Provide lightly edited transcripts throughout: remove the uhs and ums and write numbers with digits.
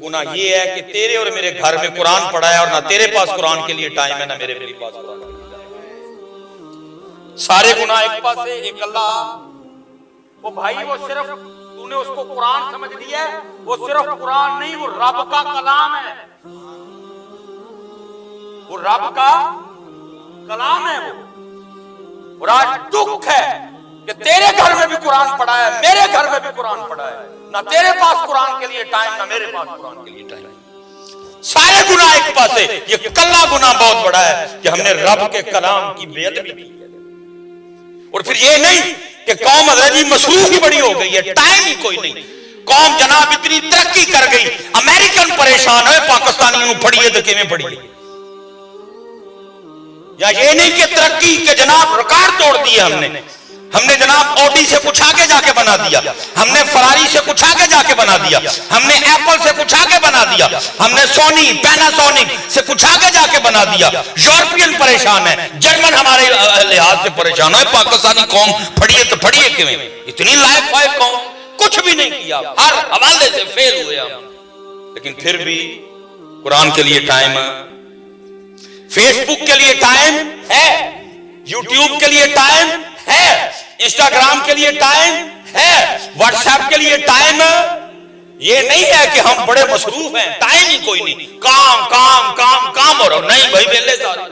گناہ یہ ہے کہ تیرے اور میرے گھر میں قرآن پڑھا ہے اور نہ تیرے پاس قرآن کے لیے ٹائم ہے نہ میرے پاس قرآن کے لیے ٹائم ہے. سارے گناہ ایک پاس ہے. ایک اللہ وہ بھائی وہ صرف تو نے اس کو قرآن سمجھ لیا ہے. وہ صرف قرآن نہیں، وہ رب کا کلام ہے. وہ رب کا کلام ہے. وہ اور آج دکھ ہے کہ تیرے گھر میں بھی قرآن پڑھا ہے، میرے گھر میں بھی قرآن پڑھا ہے، نہ تیرے پاس قرآن کے لیے ٹائم نہ میرے پاس قرآن کے لیے ٹائم. سارے گناہ ایک پاس ہے. یہ کلا گناہ بہت بڑا ہے کہ ہم نے رب کے کلام کی بے ادبی کی. اور پھر یہ نہیں کہ قوم حضرت جی مصروف ہی بڑی ہو گئی ہے، ٹائم ہی کوئی نہیں. قوم جناب اتنی ترقی کر گئی، امریکن پریشان ہے پاکستانیوں پڑھیے تو کیویں پڑھیے. یا یہ نہیں کہ ترقی کے جناب ریکارڈ توڑ دیے ہم نے جناب اوڈی سے کچھ آگے جا کے بنا دیا، ہم نے فراری سے کچھ آگے جا کے بنا دیا، ہم نے ایپل سے کچھ آگے بنا دیا، ہم نے سونی پیناسونک سے کچھ آگے جا کے بنا دیا. یورپین پریشان ہے، جرمن ہمارے لحاظ سے پریشان ہے. پاکستانی قوم پڑھیے تو پڑھیے کیویں؟ اتنی لائق فائق قوم، کچھ بھی نہیں کیا، ہر حوالے سے فیل ہوئے ہم. لیکن پھر بھی قرآن کے لیے ٹائم، فیس بک کے لیے ٹائم ہے، یوٹیوب کے لیے ٹائم ہے، انسٹاگرام کے لیے ٹائم ہے، واٹس ایپ کے لیے ٹائم. یہ نہیں ہے کہ ہم بڑے مصروف ہیں، ٹائم ہی کوئی نہیں، کام کام کام کام ہو رہا. نہیں بھائی ویلے سارے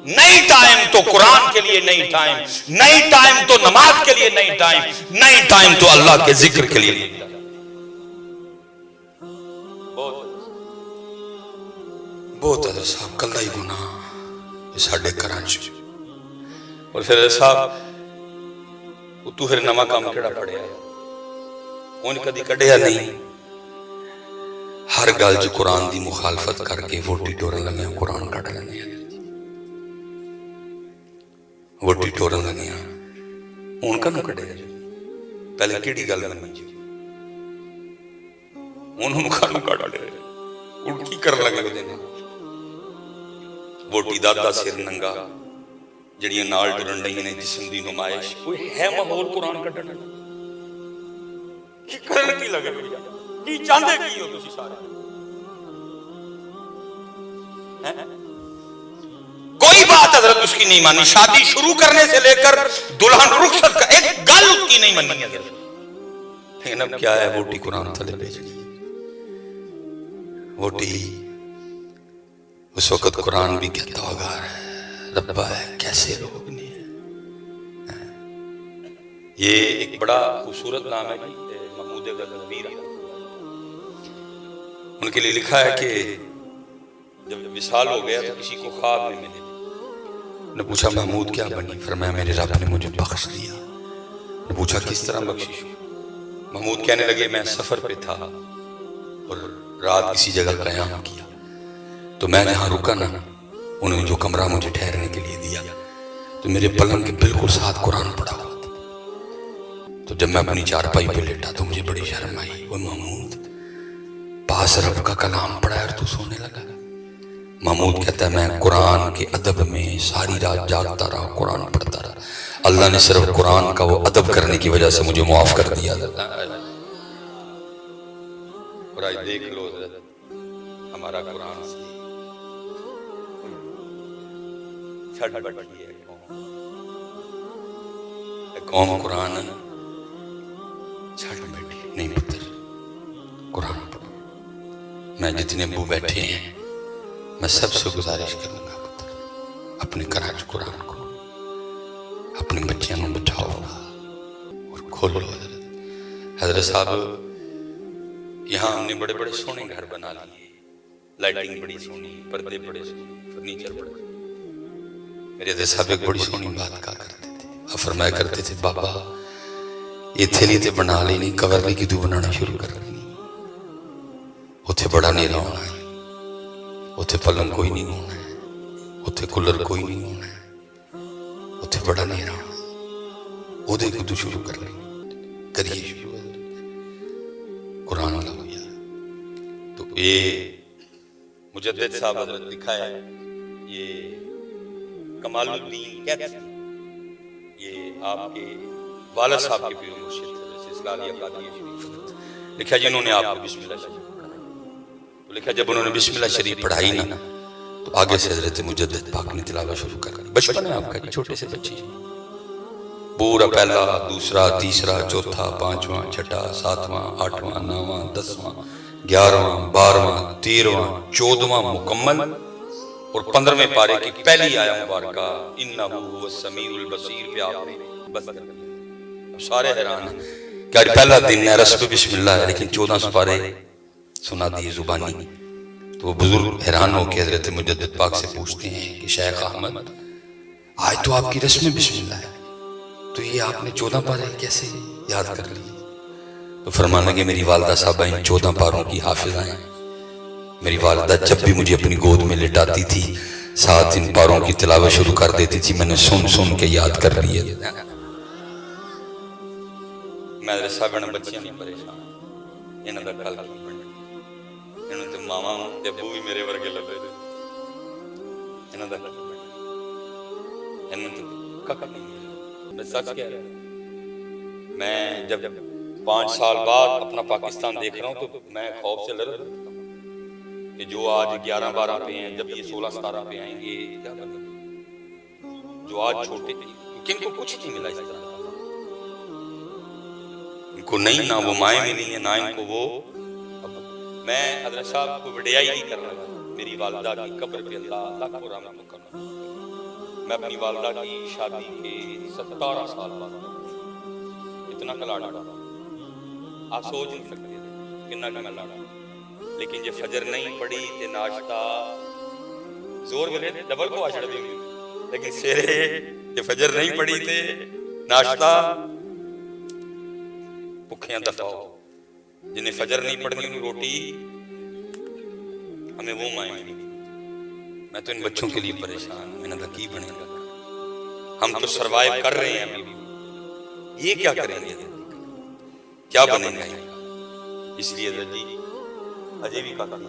نہیں. ٹائم تو قرآن کے لیے نہیں ٹائم، نہیں ٹائم تو نماز کے لیے نہیں ٹائم، نہیں ٹائم تو اللہ کے ذکر کے لیے نہیں ٹائم. بہت ہے صاحب کلا ہی گناہ ساڈے گھراں چ. اور پھر صاحب تو پھر نواں کام کیڑا پڑیا اون کدی کڈیا نہیں. ہر گل جو قرآن دی مخالفت کر کے ووٹی ٹورن لگے قرآن کٹ لینے، ووٹی ٹورن لگے اون کا نو کڈیا. پہلے کیڑی گل منی جی اون مخالو کٹ لے اون کی کرن لگے ودے نے ووٹی دادا سر ننگا جڑیاں نال ٹرن رہی نے جسم دی نمائش. کوئی ہے ماحول قرآن کٹن کی کرن کی لگے کی چاہندے کی ہو تسی سارے؟ کوئی بات حضرت اس کی نہیں مانی. شادی شروع کرنے سے لے کر دلہن رخصت کا ایک گل اس کی نہیں مانی حضرت. لیکن اب کیا ہے ووٹی قرآن تھلے بھیجنی. ووٹی اس وقت قرآن بھی کہتا ہوگا ربا ہے کیسے لوگ نہیں. یہ ایک بڑا خوبصورت نام ہے محمود غزنوی. ان کے لیے لکھا ہے کہ جب وصال ہو گیا تو کسی کو خواب میں ملے. نے پوچھا محمود کیا بنی؟ فرمایا میرے رب نے مجھے بخش دیا. نے پوچھا کس طرح بخشش؟ محمود کہنے لگے میں سفر پہ تھا اور رات کسی جگہ قیام کیا تو میں جہاں رکا نا انہوں نے جو کمرہ مجھے ٹھہرنے کے لیے دیا تو میرے پلنگ کے بالکل ساتھ قرآن پڑھا ہوا تھا. تو جب میں اپنی چارپائی پہ لیٹا تو مجھے بڑی شرم آئی. وہ محمود پاس رب کا کلام پڑھا اور تو سونے لگا. محمود کہتا ہے میں قرآن کے ادب میں ساری رات جاگتا رہا، قرآن پڑھتا رہا. اللہ نے صرف قرآن کا وہ ادب کرنے کی وجہ سے مجھے معاف کر دیا. اور آج دیکھ لو ہمارا قرآن سے چھٹ بٹی ہے قوم. قرآن چھٹ بیٹھی نہیں پتر قرآن پڑھو. میں جتنے ابو بیٹھے ہیں میں سب سے گزارش کروں گا پتر اپنے کراچ قرآن کو اپنے بچیاں نوں بٹھاؤ اور کھولو. حضرت صاحب یہاں ہم نے بڑے بڑے سونے گھر بنا لیے، لائٹنگ بڑی سونی، پردے بڑے سونے، فرنیچر بڑے. میرے حضرت صاحب ایک بڑی سونی بات کہا کرتے تھے اور فرمایا کرتے تھے بابا یہ تھیلی تے بنا لینی کور نہیں کی تو بنانا شروع کر لینی. اتھے بڑا نیرا ہونا ہے، اتھے پلنگ کوئی نہیں ہونا ہے، اتھے کولر کوئی نہیں ہونا ہے، اتھے بڑا نیرا ہونا ہے. وہ دے کو تو شروع کر لینی کریے شروع قرآن اللہ ہویا. تو یہ مجدد صاحب حضرت لکھا ہے، یہ کمال الدین کیتھ یہ آپ کے والد صاحب کے پیر و مرشد سلسلہ علیہ قادری شریف لکھا جنہوں نے آپ کو بسم اللہ شریف پڑھا. تو لکھا جب انہوں نے بسم اللہ شریف پڑھائی نا تو آگے سے حضرت مجدد پاک نے تلاوت شروع کر دی. بچپن ہے آپ کا چھوٹے سے بچے پورا پہلا دوسرا تیسرا چوتھا پانچواں چھٹا ساتواں آٹھواں نواں 10واں 11واں 12واں 13واں 14واں مکمل اور 15ویں پارے کی پہلی آیت مبارکہ انہ هو السمیع البصیر پہ آپ نے بس کر دیا. سارے حیران ہیں کہ آج پہلا دن ہے رسم بسم اللہ ہے لیکن 14 پارے سنا دیے زبانی. تو وہ بزرگ حیران ہو کے حضرت مجدد پاک سے پوچھتے ہیں کہ شیخ احمد آج تو آپ کی رسم بسم اللہ ہے تو یہ آپ نے 14 پارے کیسے یاد کر لی؟ تو فرمانے لگے میری والدہ صاحبہ ان 14 پاروں کی حافظہ ہیں. میری والدہ جب بھی مجھے اپنی گود میں لٹاتی تھی ساتھ ان پاروں کی تلاوت شروع کر دیتی تھی. میں نے سن سن کے یاد کر لیے. میں صاحب نے بچیاں نہیں پریشان انہاں دا کل کی بننا انہاں تے ماما تے ابو بھی میرے ورگے لبے دے انہاں دا انہاں تے کک نہیں. میں سچ کہہ رہا ہوں میں جب 5 سال بعد اپنا پاکستان دیکھ رہا ہوں تو میں خوف سے لڑ رہا ہوں کہ جو آج 11-12 پہ ہیں جب یہ 16-17 پہ آئیں گے کیا بنے گا. جو آج چھوٹے کن کو کچھ نہیں ملا اس طرح ان کو نہیں نہ وہ مائیں ملی ہیں نہ ان کو وہ. میں حضرت صاحب کو وڈیائی نہیں کر رہا. میری والدہ کی قبر پہ اللہ لاکھوں رحمت کرنا. میں اپنی والدہ کی شادی کے 17 سال بعد اتنا کا لاڑا آپ سوچ نہیں سکتے کتنا کا میں لاڑا. لیکن جب فجر نہیں پڑی تے ناشتہ زور بلے ڈبل کو آشڑ دی لیکن سیرے جب فجر نہیں پڑی تے ناشتہ بھوکیاں دفاؤ. جنہیں فجر نہیں پڑنی انہیں روٹی ہمیں وہ مائیں گی. میں تو ان بچوں کے لیے پریشان ہوں انہاں دا کی بنے گا. ہم تو سروائیو کر رہے ہیں ابھی یہ کیا کریں گے کیا بنے گا. اس لیے جی اجے بھی کافی